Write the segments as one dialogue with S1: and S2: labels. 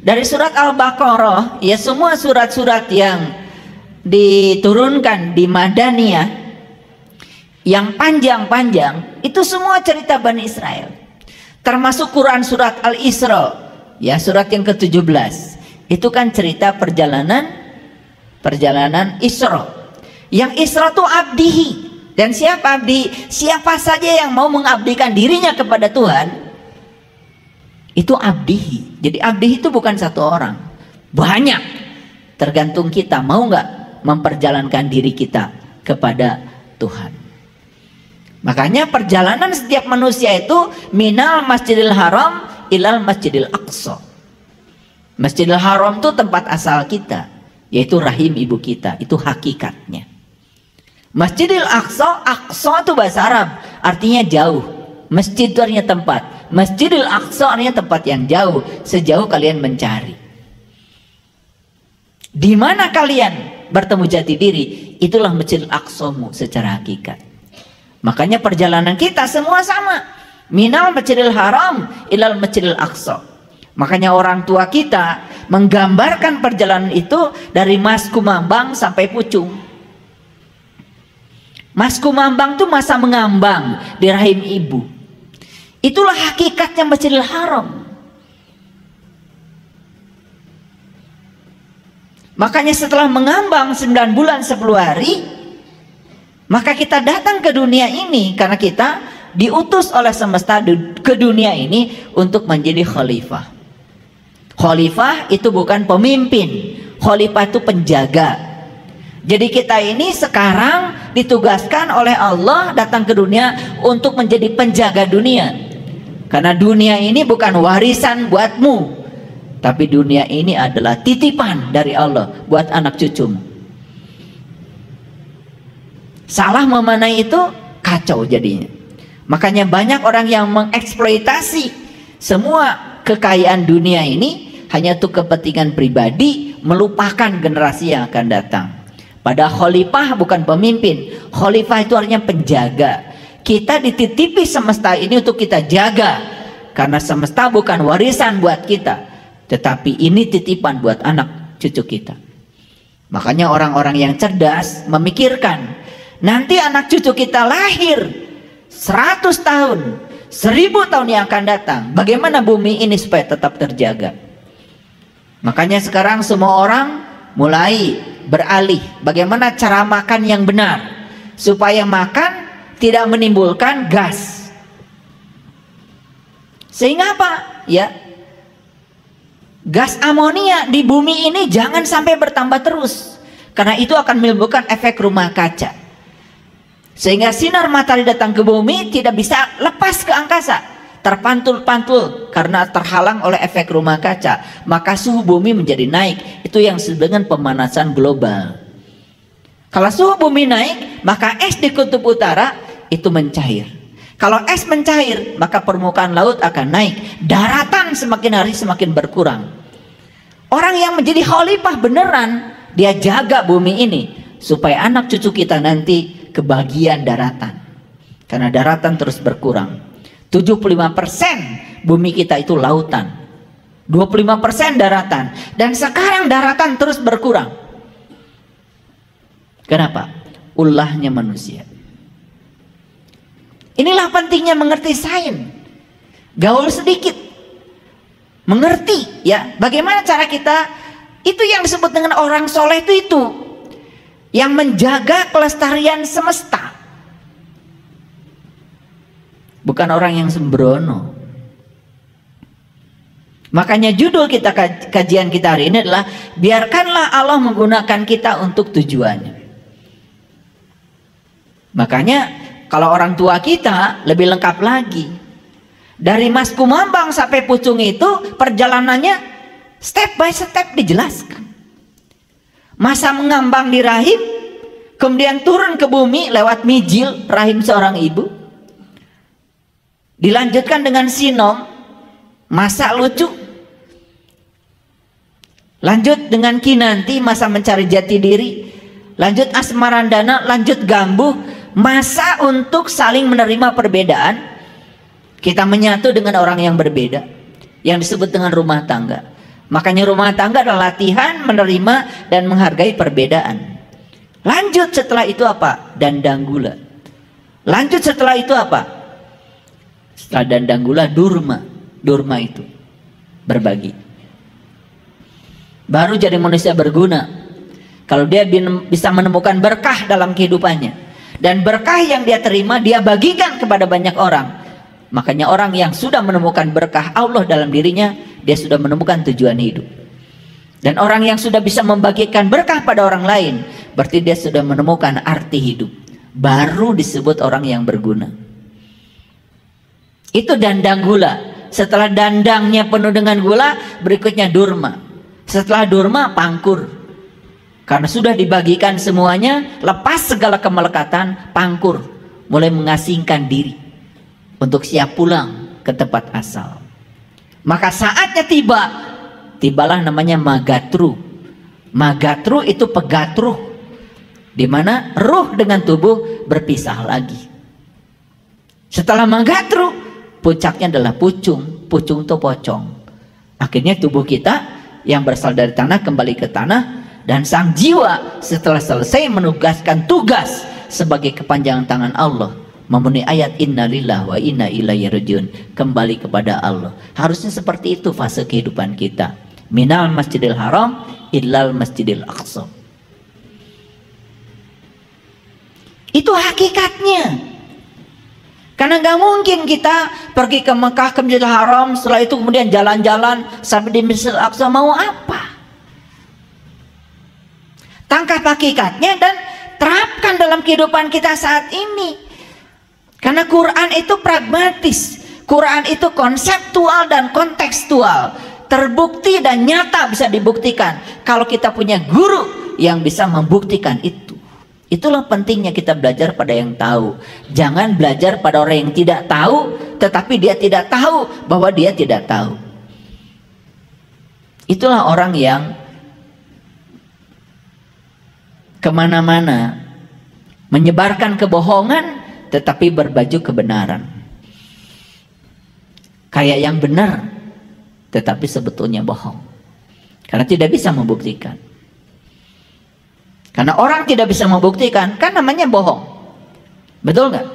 S1: Dari surat Al-Baqarah, ya semua surat-surat yang diturunkan di Madaniyah yang panjang-panjang itu semua cerita Bani Israel. Termasuk Quran surat Al-Isra, ya surat yang ke-17. Itu kan cerita perjalanan Isra. Yang Isra itu abdihi. Dan siapa abdi? Siapa saja yang mau mengabdikan dirinya kepada Tuhan, itu abdihi. Jadi abdihi itu bukan satu orang, banyak. Tergantung kita mau nggak memperjalankan diri kita kepada Tuhan. Makanya perjalanan setiap manusia itu minal masjidil haram ilal masjidil aqsa. Masjidil haram itu tempat asal kita, yaitu rahim ibu kita, itu hakikatnya. Masjidil aqsa, aqsa itu bahasa Arab, artinya jauh. Masjid itu artinya tempat. Masjidil aqsa artinya tempat yang jauh, sejauh kalian mencari. Di mana kalian bertemu jati diri, itulah Masjidil Aqsamu secara hakikat. Makanya perjalanan kita semua sama. Minal Masjidil Haram ilal Masjidil Aqsa. Makanya orang tua kita menggambarkan perjalanan itu dari Mas Kumambang sampai Pucung. Mas Kumambang itu masa mengambang di rahim ibu. Itulah hakikatnya Masjidil Haram. Makanya setelah mengambang 9 bulan 10 hari, maka kita datang ke dunia ini karena kita diutus oleh semesta ke dunia ini untuk menjadi khalifah. Khalifah itu bukan pemimpin, khalifah itu penjaga. Jadi kita ini sekarang ditugaskan oleh Allah datang ke dunia untuk menjadi penjaga dunia. Karena dunia ini bukan warisan buatmu, tapi dunia ini adalah titipan dari Allah buat anak cucumu. Salah memanai itu kacau jadinya. Makanya banyak orang yang mengeksploitasi semua kekayaan dunia ini hanya untuk kepentingan pribadi, melupakan generasi yang akan datang. Pada khalifah bukan pemimpin, khalifah itu artinya penjaga. Kita dititipi semesta ini untuk kita jaga, karena semesta bukan warisan buat kita, tetapi ini titipan buat anak cucu kita. Makanya orang-orang yang cerdas memikirkan, nanti anak cucu kita lahir 100 tahun, 1000 tahun yang akan datang, bagaimana bumi ini supaya tetap terjaga. Makanya sekarang semua orang mulai beralih bagaimana cara makan yang benar, supaya makan tidak menimbulkan gas. Sehingga apa? Ya, gas amonia di bumi ini jangan sampai bertambah terus, karena itu akan menimbulkan efek rumah kaca. Sehingga sinar matahari datang ke bumi tidak bisa lepas ke angkasa, terpantul-pantul karena terhalang oleh efek rumah kaca. Maka suhu bumi menjadi naik. Itu yang disebut dengan pemanasan global. Kalau suhu bumi naik, maka es di kutub utara itu mencair. Kalau es mencair, maka permukaan laut akan naik. Daratan semakin hari semakin berkurang. Orang yang menjadi khalifah beneran, dia jaga bumi ini supaya anak cucu kita nanti kebagian daratan. Karena daratan terus berkurang. 75% bumi kita itu lautan, 25% daratan, dan sekarang daratan terus berkurang. Kenapa? Ulahnya manusia. Inilah pentingnya mengerti sains. Gaul sedikit, mengerti ya bagaimana cara kita. Itu yang disebut dengan orang soleh itu yang menjaga kelestarian semesta. Bukan orang yang sembrono. Makanya judul kita kajian kita hari ini adalah biarkanlah Allah menggunakan kita untuk tujuannya. Makanya kalau orang tua kita lebih lengkap lagi. Dari Mas Kumambang sampai Pucung itu perjalanannya step by step dijelaskan. Masa mengambang di rahim, kemudian turun ke bumi lewat mijil rahim seorang ibu. Dilanjutkan dengan sinom, masa lucu. Lanjut dengan kinanti, masa mencari jati diri. Lanjut asmarandana, lanjut gambuh, masa untuk saling menerima perbedaan. Kita menyatu dengan orang yang berbeda, yang disebut dengan rumah tangga. Makanya rumah tangga adalah latihan menerima dan menghargai perbedaan. Lanjut setelah itu apa? Dandang gula. Lanjut setelah itu apa? Setelah dandang gula, durma. Durma itu berbagi. Baru jadi manusia berguna. Kalau dia bisa menemukan berkah dalam kehidupannya. Dan berkah yang dia terima, dia bagikan kepada banyak orang. Makanya orang yang sudah menemukan berkah Allah dalam dirinya, dia sudah menemukan tujuan hidup. Dan orang yang sudah bisa membagikan berkah pada orang lain, berarti dia sudah menemukan arti hidup. Baru disebut orang yang berguna. Itu dandang gula. Setelah dandangnya penuh dengan gula, berikutnya durma. Setelah durma, pangkur. Karena sudah dibagikan semuanya, lepas segala kemelekatan, pangkur. Mulai mengasingkan diri untuk siap pulang ke tempat asal. Maka saatnya tibalah namanya magatru. Magatru itu pegatruh, di mana ruh dengan tubuh berpisah lagi. Setelah magatru, puncaknya adalah pucung. Pucung itu pocong. Akhirnya tubuh kita yang berasal dari tanah kembali ke tanah, dan sang jiwa setelah selesai menugaskan tugas sebagai kepanjangan tangan Allah, memenuhi ayat innalillahi wa inna ilaihi rajiun, kembali kepada Allah. Harusnya seperti itu fase kehidupan kita. Minal masjidil haram illal masjidil aqsa. Itu hakikatnya. Karena nggak mungkin kita pergi ke Mekah, ke Masjidil Haram, setelah itu kemudian jalan-jalan sampai di Masjidil Aqsa, mau apa? Tangkap hakikatnya dan terapkan dalam kehidupan kita saat ini. Karena Quran itu pragmatis, Quran itu konseptual dan kontekstual, terbukti dan nyata, bisa dibuktikan kalau kita punya guru yang bisa membuktikan itu. Itulah pentingnya kita belajar pada yang tahu. Jangan belajar pada orang yang tidak tahu, tetapi dia tidak tahu bahwa dia tidak tahu. Itulah orang yang kemana-mana menyebarkan kebohongan tetapi berbaju kebenaran. Kayak yang benar tetapi sebetulnya bohong. Karena tidak bisa membuktikan. Karena orang tidak bisa membuktikan, kan namanya bohong. Betul nggak?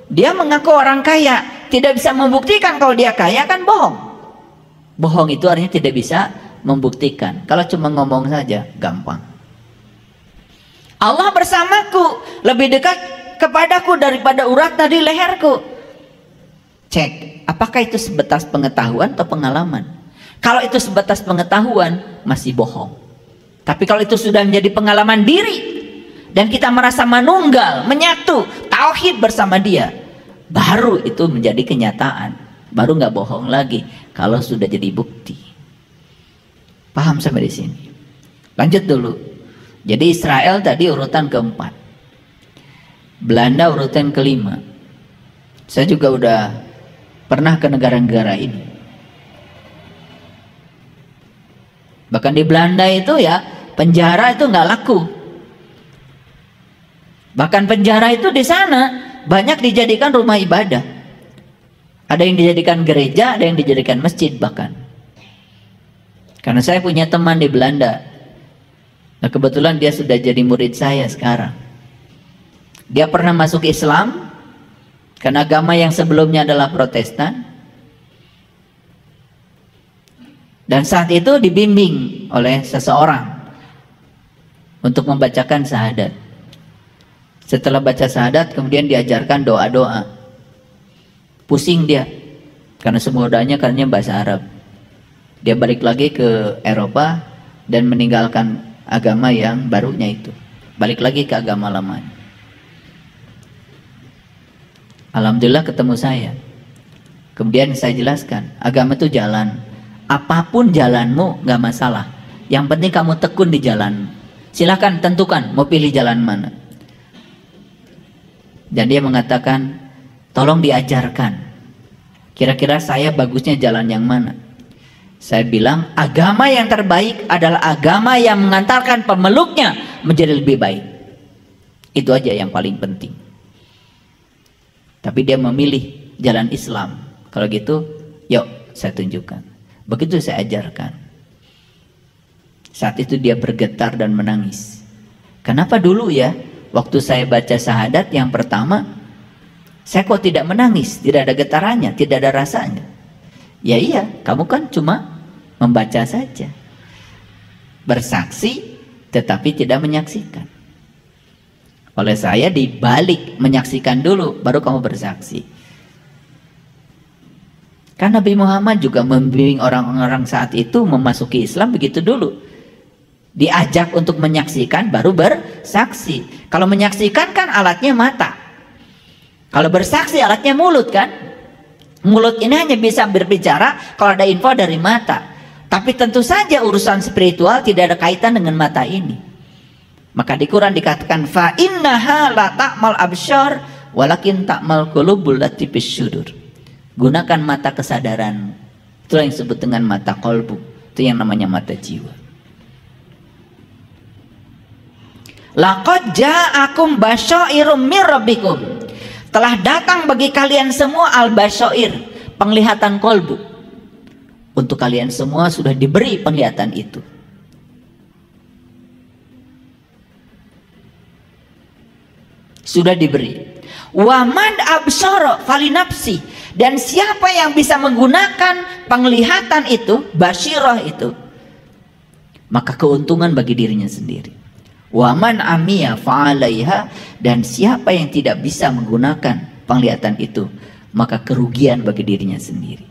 S1: Dia mengaku orang kaya, tidak bisa membuktikan kalau dia kaya, kan bohong. Bohong itu artinya tidak bisa membuktikan. Kalau cuma ngomong saja, gampang. Allah bersamaku, lebih dekat kepadaku daripada urat di leherku. Cek, apakah itu sebatas pengetahuan atau pengalaman? Kalau itu sebatas pengetahuan, masih bohong. Tapi kalau itu sudah menjadi pengalaman diri dan kita merasa manunggal, menyatu, tauhid bersama dia, baru itu menjadi kenyataan. Baru nggak bohong lagi kalau sudah jadi bukti. Paham sampai di sini? Lanjut dulu. Jadi Israel tadi urutan keempat, Belanda urutan kelima. Saya juga udah pernah ke negara-negara ini. Bahkan di Belanda itu ya, penjara itu nggak laku. Bahkan penjara itu di sana banyak dijadikan rumah ibadah. Ada yang dijadikan gereja, ada yang dijadikan masjid bahkan. Karena saya punya teman di Belanda. Nah kebetulan dia sudah jadi murid saya sekarang. Dia pernah masuk Islam, karena agama yang sebelumnya adalah Protestan. Dan saat itu dibimbing oleh seseorang untuk membacakan syahadat. Setelah baca syahadat kemudian diajarkan doa-doa. Pusing dia karena semua doanya karena bahasa Arab. Dia balik lagi ke Eropa dan meninggalkan agama yang barunya itu. Balik lagi ke agama lamanya. Alhamdulillah ketemu saya. Kemudian saya jelaskan, agama itu jalan. Apapun jalanmu nggak masalah. Yang penting kamu tekun di jalan. Silahkan tentukan mau pilih jalan mana. Dan dia mengatakan, tolong diajarkan. Kira-kira saya bagusnya jalan yang mana? Saya bilang, agama yang terbaik adalah agama yang mengantarkan pemeluknya menjadi lebih baik. Itu aja yang paling penting. Tapi dia memilih jalan Islam. Kalau gitu, yuk saya tunjukkan. Begitu saya ajarkan. Saat itu dia bergetar dan menangis. Kenapa dulu ya, waktu saya baca syahadat yang pertama, saya kok tidak menangis, tidak ada getarannya, tidak ada rasanya. Ya iya, kamu kan cuma membaca saja. Bersaksi tetapi tidak menyaksikan. Oleh saya dibalik, menyaksikan dulu baru kamu bersaksi. Karena Nabi Muhammad juga membimbing orang-orang saat itu memasuki Islam begitu dulu. Diajak untuk menyaksikan baru bersaksi. Kalau menyaksikan kan alatnya mata. Kalau bersaksi alatnya mulut kan. Mulut ini hanya bisa berbicara kalau ada info dari mata. Tapi tentu saja urusan spiritual tidak ada kaitan dengan mata ini. Maka di Quran dikatakan fa innaha la ta'mal absyar walakin ta'mal qulubul lati fis syudur. Gunakan mata kesadaran. Itulah yang disebut dengan mata kolbu. Itu yang namanya mata jiwa. Laqad ja'akum basyairum mir rabbikum. Telah datang bagi kalian semua al-basyair, penglihatan kolbu. Untuk kalian semua sudah diberi penglihatan itu. Sudah diberi. Waman absara falinapsi. Dan siapa yang bisa menggunakan penglihatan itu, basyirah itu, maka keuntungan bagi dirinya sendiri. Waman amiya fa'alaiha. Dan siapa yang tidak bisa menggunakan penglihatan itu, maka kerugian bagi dirinya sendiri.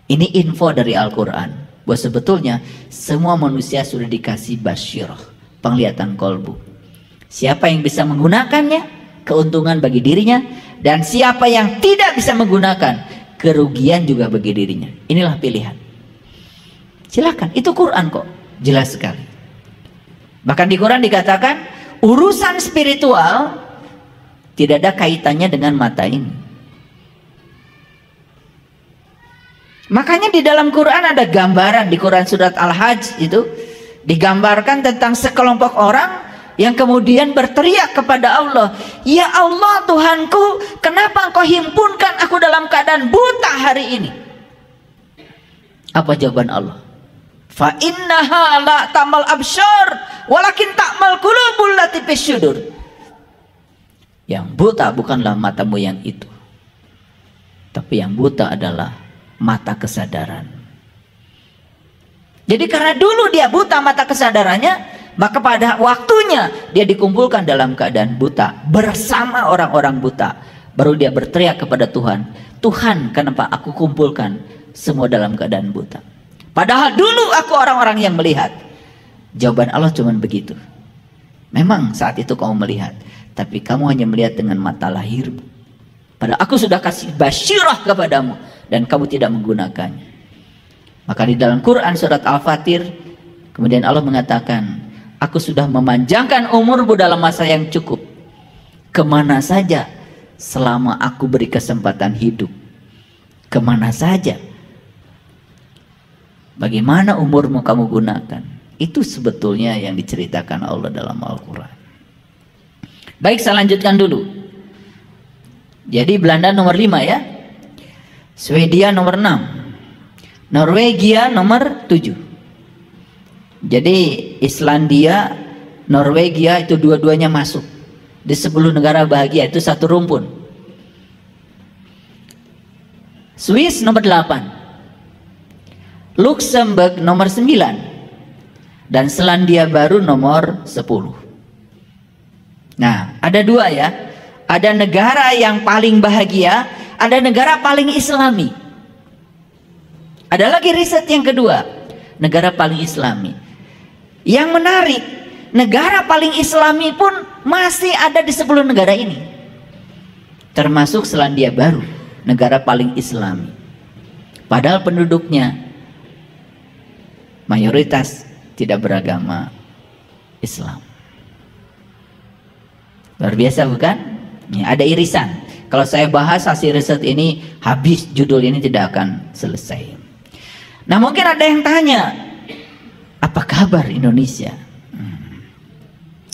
S1: Ini info dari Al-Quran bahwa sebetulnya semua manusia sudah dikasih basyirah, penglihatan kolbu. Siapa yang bisa menggunakannya, keuntungan bagi dirinya. Dan siapa yang tidak bisa menggunakan, kerugian juga bagi dirinya. Inilah pilihan. Silakan, itu Quran kok, jelas sekali. Bahkan di Quran dikatakan urusan spiritual tidak ada kaitannya dengan mata ini. Makanya di dalam Quran ada gambaran, di Quran surat Al-Hajj itu digambarkan tentang sekelompok orang yang kemudian berteriak kepada Allah, ya Allah Tuhanku, kenapa engkau himpunkan aku dalam keadaan buta hari ini? Apa jawaban Allah? Fa innaha la ta'mal absyar walakin ta'mal qulubul lati fis syudur. Yang buta bukanlah matamu yang itu, tapi yang buta adalah mata kesadaran. Jadi karena dulu dia buta mata kesadarannya, maka pada waktunya dia dikumpulkan dalam keadaan buta bersama orang-orang buta. Baru dia berteriak kepada Tuhan, Tuhan kenapa aku kumpulkan semua dalam keadaan buta? Padahal dulu aku orang-orang yang melihat. Jawaban Allah cuma begitu. Memang saat itu kamu melihat, tapi kamu hanya melihat dengan mata lahirmu. Padahal aku sudah kasih basyirah kepadamu dan kamu tidak menggunakannya. Maka di dalam Quran surat Al-Fatir kemudian Allah mengatakan, aku sudah memanjangkan umurmu dalam masa yang cukup. Kemana saja selama aku beri kesempatan hidup. Kemana saja. Bagaimana umurmu kamu gunakan. Itu sebetulnya yang diceritakan Allah dalam Al-Quran. Baik, saya lanjutkan dulu. Jadi Belanda nomor 5 ya. Swedia nomor 6. Norwegia nomor 7. Jadi Islandia, Norwegia itu dua-duanya masuk di 10 negara bahagia, itu satu rumpun. Swiss nomor 8, Luxembourg nomor 9, dan Selandia Baru nomor 10. Nah, ada dua ya. Ada negara yang paling bahagia, ada negara paling islami. Ada lagi riset yang kedua, negara paling islami. Yang menarik, negara paling islami pun masih ada di 10 negara ini. Termasuk Selandia Baru, negara paling islami. Padahal penduduknya mayoritas tidak beragama Islam. Luar biasa bukan? Ya, ada irisan. Kalau saya bahas hasil riset ini, habis judul ini tidak akan selesai. Nah, mungkin ada yang tanya, apa kabar Indonesia?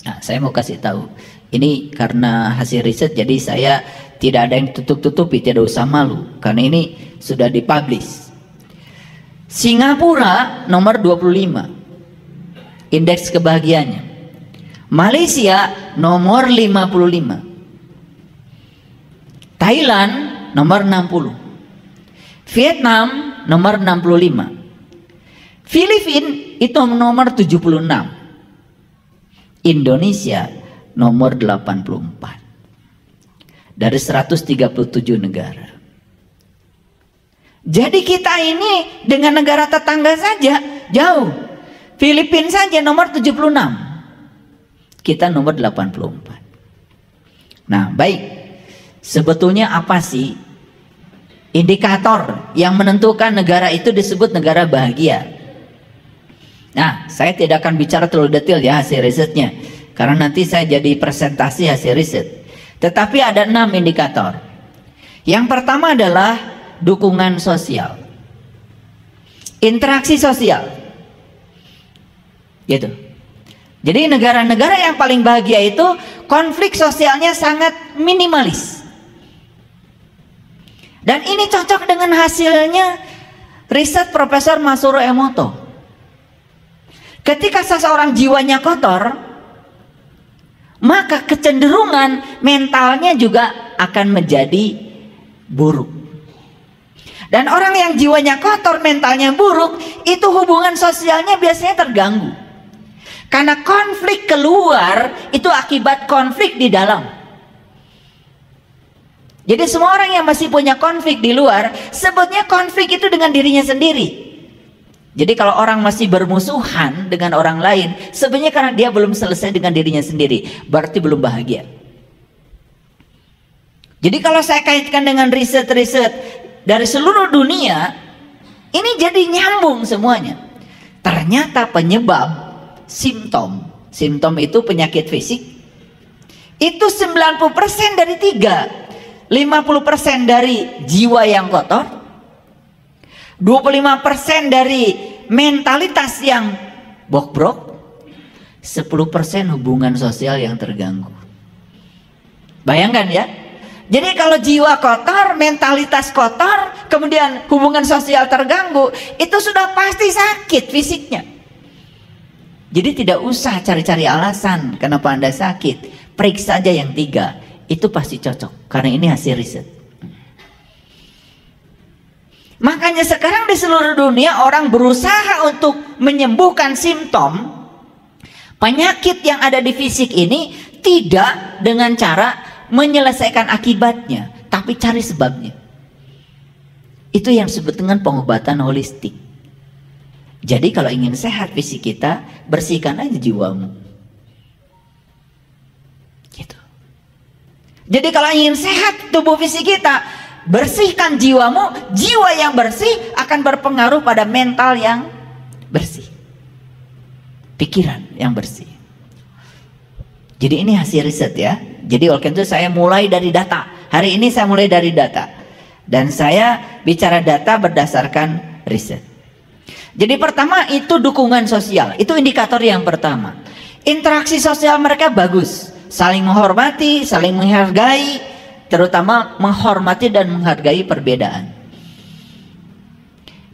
S1: Nah, saya mau kasih tahu. Ini karena hasil riset, jadi saya tidak ada yang tutup-tutupi, tidak usah malu. Karena ini sudah dipublish. Singapura nomor 25. indeks kebahagiaannya. Malaysia nomor 55. Thailand nomor 60. Vietnam nomor 65. Filipina itu nomor 76. Indonesia nomor 84. Dari 137 negara. Jadi kita ini dengan negara tetangga saja jauh. Filipina saja nomor 76. Kita nomor 84. Nah, baik. Sebetulnya apa sih indikator yang menentukan negara itu disebut negara bahagia? Nah, saya tidak akan bicara terlalu detail ya hasil risetnya, karena nanti saya jadi presentasi hasil riset. Tetapi ada 6 indikator. Yang pertama adalah dukungan sosial, interaksi sosial, gitu. Jadi negara-negara yang paling bahagia itu konflik sosialnya sangat minimalis. Dan ini cocok dengan hasilnya riset Profesor Masaru Emoto. Ketika seseorang jiwanya kotor, maka kecenderungan mentalnya juga akan menjadi buruk. Dan orang yang jiwanya kotor, mentalnya buruk, itu hubungan sosialnya biasanya terganggu. Karena konflik keluar itu akibat konflik di dalam. Jadi semua orang yang masih punya konflik di luar, sebutnya konflik itu dengan dirinya sendiri. Jadi kalau orang masih bermusuhan dengan orang lain, sebenarnya karena dia belum selesai dengan dirinya sendiri, berarti belum bahagia. Jadi kalau saya kaitkan dengan riset-riset dari seluruh dunia, ini jadi nyambung semuanya. Ternyata penyebab simptom itu penyakit fisik, itu 90% dari 3. 50% dari jiwa yang kotor, 25% dari mentalitas yang bobrok, 10% hubungan sosial yang terganggu. Bayangkan ya. Jadi kalau jiwa kotor, mentalitas kotor, kemudian hubungan sosial terganggu, itu sudah pasti sakit fisiknya. Jadi tidak usah cari-cari alasan kenapa Anda sakit. Periksa aja yang 3. Itu pasti cocok. Karena ini hasil riset. Makanya sekarang di seluruh dunia orang berusaha untuk menyembuhkan simptom penyakit yang ada di fisik ini, tidak dengan cara menyelesaikan akibatnya, tapi cari sebabnya. Itu yang disebut dengan pengobatan holistik. Jadi kalau ingin sehat fisik kita, bersihkan aja jiwamu. Gitu. Jadi kalau ingin sehat tubuh fisik kita, bersihkan jiwamu. Jiwa yang bersih akan berpengaruh pada mental yang bersih, pikiran yang bersih. Jadi ini hasil riset ya. Jadi oleh itu saya mulai dari data. Hari ini saya mulai dari data. Dan saya bicara data berdasarkan riset. Jadi pertama itu dukungan sosial. Itu indikator yang pertama. Interaksi sosial mereka bagus. Saling menghormati, saling menghargai. Terutama menghormati dan menghargai perbedaan.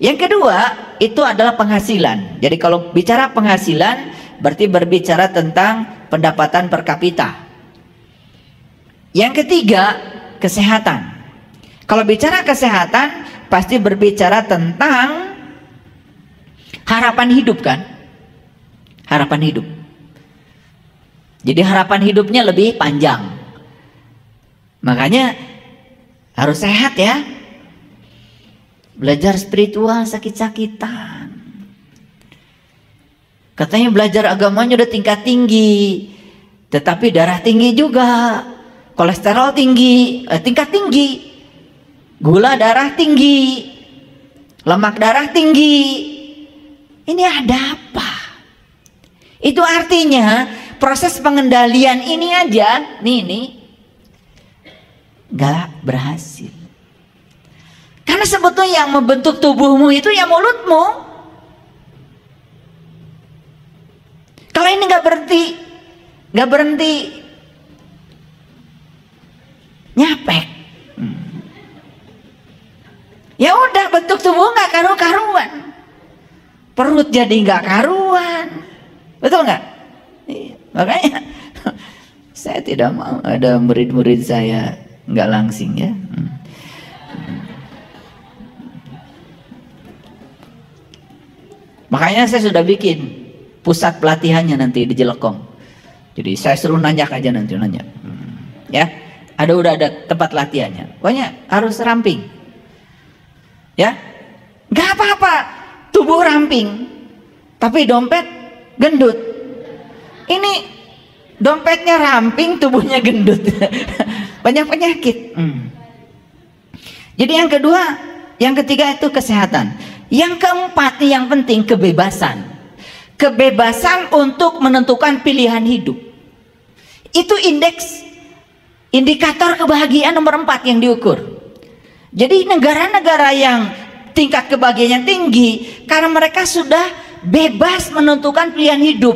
S1: Yang kedua itu adalah penghasilan. Jadi kalau bicara penghasilan berarti berbicara tentang pendapatan per kapita. Yang ketiga kesehatan. Kalau bicara kesehatan pasti berbicara tentang harapan hidup kan? Harapan hidup. Jadi harapan hidupnya lebih panjang. Makanya harus sehat ya. Belajar spiritual sakit-sakitan. Katanya belajar agamanya udah tingkat tinggi, tetapi darah tinggi juga, kolesterol tinggi, tingkat tinggi, gula darah tinggi, lemak darah tinggi. Ini ada apa? Itu artinya proses pengendalian ini aja, nih, gak berhasil. Karena sebetulnya yang membentuk tubuhmu itu ya mulutmu. Kalau ini gak berhenti nyapek, ya udah bentuk tubuh gak karu-karuan. Perut jadi gak karuan, Betul nggak? Iya. Makanya saya tidak mau ada murid-murid saya nggak langsing ya. Makanya saya sudah bikin pusat pelatihannya nanti di Jelekong. Jadi saya suruh nanjak aja nanti nanya. Ya, udah ada tempat latihannya. Pokoknya harus ramping. Ya, nggak apa-apa. Tubuh ramping, tapi dompet gendut. Ini dompetnya ramping, tubuhnya gendut. Banyak penyakit. Jadi yang ketiga itu kesehatan. Yang keempat yang penting kebebasan. Kebebasan untuk menentukan pilihan hidup. Itu indikator kebahagiaan nomor 4 yang diukur. Jadi negara-negara yang tingkat kebahagiaannya tinggi karena mereka sudah bebas menentukan pilihan hidup.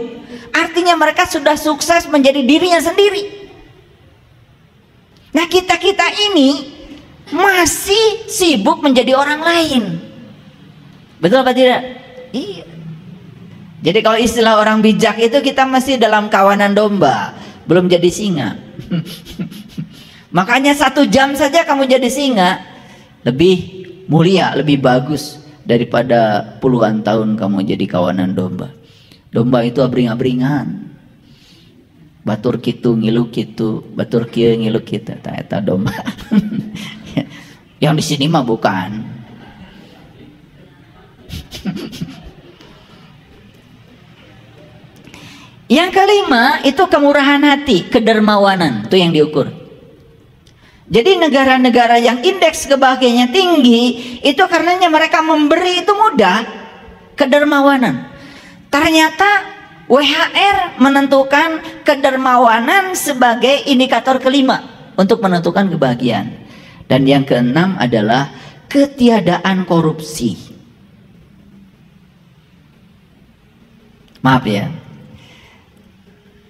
S1: Artinya mereka sudah sukses menjadi dirinya sendiri. Nah, kita ini masih sibuk menjadi orang lain. Betul apa tidak? Iya. Jadi kalau istilah orang bijak itu kita masih dalam kawanan domba, belum jadi singa. Makanya 1 jam saja kamu jadi singa, lebih mulia, lebih bagus daripada puluhan tahun kamu jadi kawanan domba. Domba itu abring-abringan. Batur kitu ngilu kitu, batur kieu ngilu kitu, eta domba. Yang di sini mah bukan. Yang kelima itu kemurahan hati, kedermawanan, itu yang diukur. Jadi negara-negara yang indeks kebahagiaannya tinggi itu karenanya mereka memberi itu mudah, kedermawanan. Ternyata WHR menentukan kedermawanan sebagai indikator kelima untuk menentukan kebahagiaan. Dan yang keenam adalah ketiadaan korupsi. Maaf ya,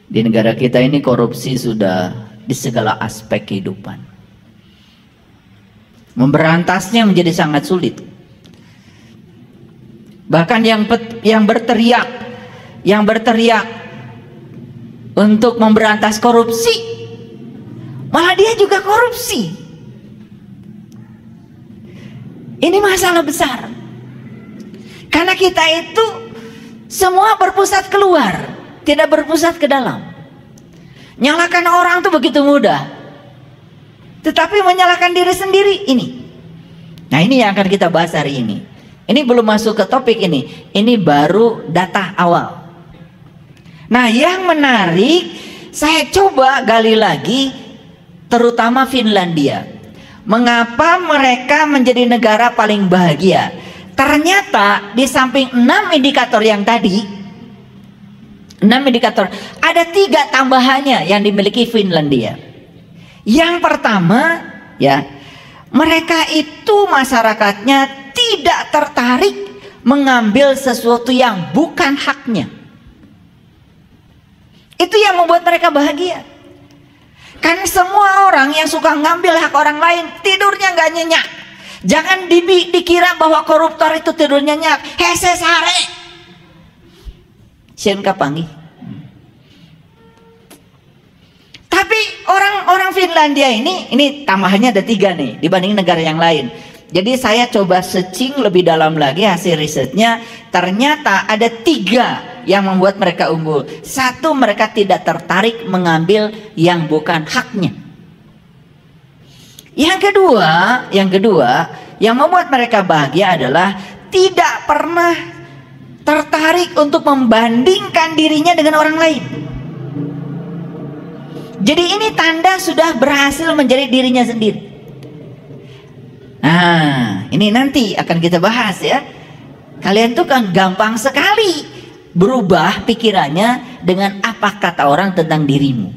S1: di negara kita ini korupsi sudah di segala aspek kehidupan. Memberantasnya menjadi sangat sulit. Bahkan yang berteriak untuk memberantas korupsi, malah dia juga korupsi. Ini masalah besar. Karena kita itu semua berpusat keluar, tidak berpusat ke dalam. Nyalakan orang itu begitu mudah, tetapi menyalahkan diri sendiri ini. Nah, ini yang akan kita bahas hari ini. Ini belum masuk ke topik ini. Ini baru data awal. Nah, yang menarik, saya coba gali lagi, terutama Finlandia. Mengapa mereka menjadi negara paling bahagia? Ternyata di samping 6 indikator yang tadi, 6 indikator, ada 3 tambahannya yang dimiliki Finlandia. Yang pertama, ya, mereka itu masyarakatnya tidak tertarik mengambil sesuatu yang bukan haknya. Itu yang membuat mereka bahagia. Kan semua orang yang suka ngambil hak orang lain tidurnya nggak nyenyak. Jangan dikira bahwa koruptor itu tidur nyenyak. Hese sare. Sieun kapanggih. Tapi orang Finlandia ini tambahannya ada 3 nih dibanding negara yang lain. Jadi saya coba searching lebih dalam lagi hasil risetnya. Ternyata ada 3 yang membuat mereka unggul. 1, mereka tidak tertarik mengambil yang bukan haknya. Yang kedua yang membuat mereka bahagia adalah tidak pernah tertarik untuk membandingkan dirinya dengan orang lain. Jadi ini tanda sudah berhasil menjadi dirinya sendiri. Nah, ini nanti akan kita bahas ya. Kalian tuh kan gampang sekali berubah pikirannya dengan apa kata orang tentang dirimu.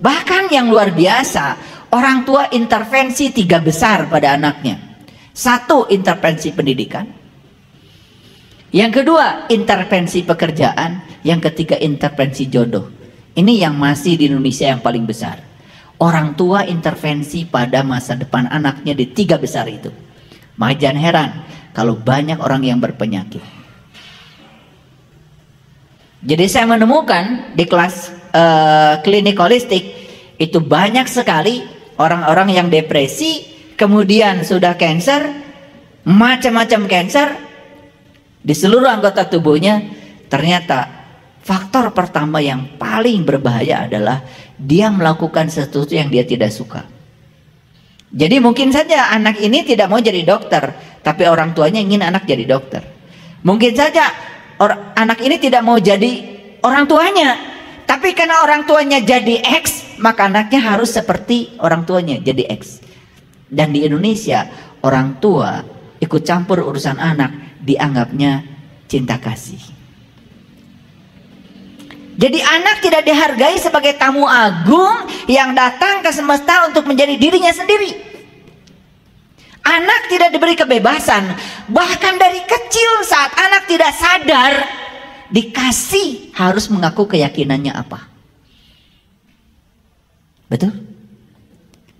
S1: Bahkan yang luar biasa, orang tua intervensi 3 besar pada anaknya. 1, intervensi pendidikan. Yang kedua, intervensi pekerjaan. Yang ketiga, intervensi jodoh. Ini yang masih di Indonesia yang paling besar. Orang tua intervensi pada masa depan anaknya di 3 besar itu. Maka jangan heran kalau banyak orang yang berpenyakit. Jadi saya menemukan di kelas klinik holistik itu banyak sekali orang-orang yang depresi, kemudian sudah cancer, macam-macam cancer di seluruh anggota tubuhnya. Ternyata faktor pertama yang paling berbahaya adalah dia melakukan sesuatu yang dia tidak suka. Jadi mungkin saja anak ini tidak mau jadi dokter, tapi orang tuanya ingin anak jadi dokter. Mungkin saja anak ini tidak mau jadi orang tuanya, tapi karena orang tuanya jadi X, maka anaknya harus seperti orang tuanya, jadi X. Dan di Indonesia, orang tua ikut campur urusan anak dianggapnya cinta kasih. Jadi anak tidak dihargai sebagai tamu agung yang datang ke semesta untuk menjadi dirinya sendiri. Anak tidak diberi kebebasan. Bahkan dari kecil saat anak tidak sadar, dikasih harus mengaku keyakinannya apa. Betul?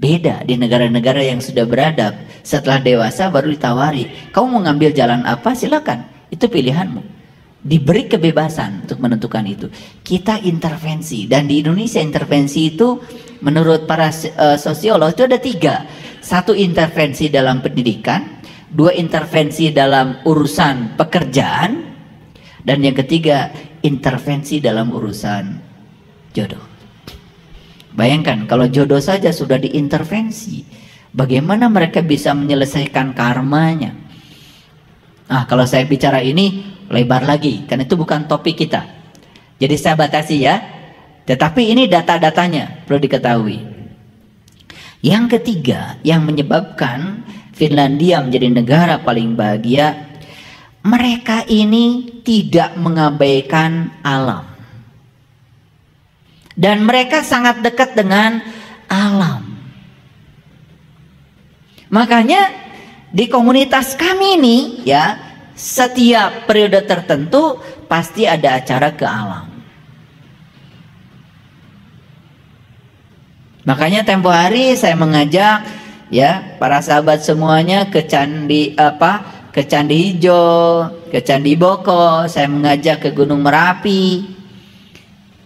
S1: Beda di negara-negara yang sudah beradab. Setelah dewasa baru ditawari, kamu mau ngambil jalan apa? Silakan, itu pilihanmu. Diberi kebebasan untuk menentukan itu. Kita intervensi, dan di Indonesia intervensi itu menurut para sosiolog itu ada 3. 1 intervensi dalam pendidikan, 2 intervensi dalam urusan pekerjaan, dan yang ketiga intervensi dalam urusan jodoh. Bayangkan kalau jodoh saja sudah diintervensi, bagaimana mereka bisa menyelesaikan karmanya? Nah, kalau saya bicara ini lebar lagi, karena itu bukan topik kita. Jadi saya batasi ya. Tetapi ini data-datanya perlu diketahui. Yang ketiga yang menyebabkan Finlandia menjadi negara paling bahagia, mereka ini tidak mengabaikan alam. Dan mereka sangat dekat dengan alam. Makanya di komunitas kami ini ya, setiap periode tertentu pasti ada acara ke alam. Makanya tempo hari saya mengajak ya para sahabat semuanya ke Candi ke Candi Ijo, ke Candi Boko, saya mengajak ke Gunung Merapi.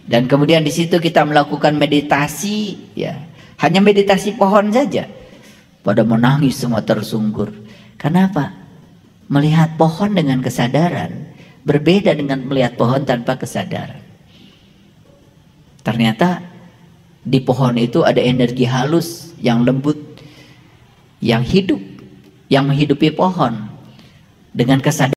S1: Dan kemudian di situ kita melakukan meditasi ya. Hanya meditasi pohon saja. Pada menangis semua tersungkur. Kenapa? Melihat pohon dengan kesadaran berbeda dengan melihat pohon tanpa kesadaran. Ternyata di pohon itu ada energi halus yang lembut, yang hidup, yang menghidupi pohon dengan kesadaran.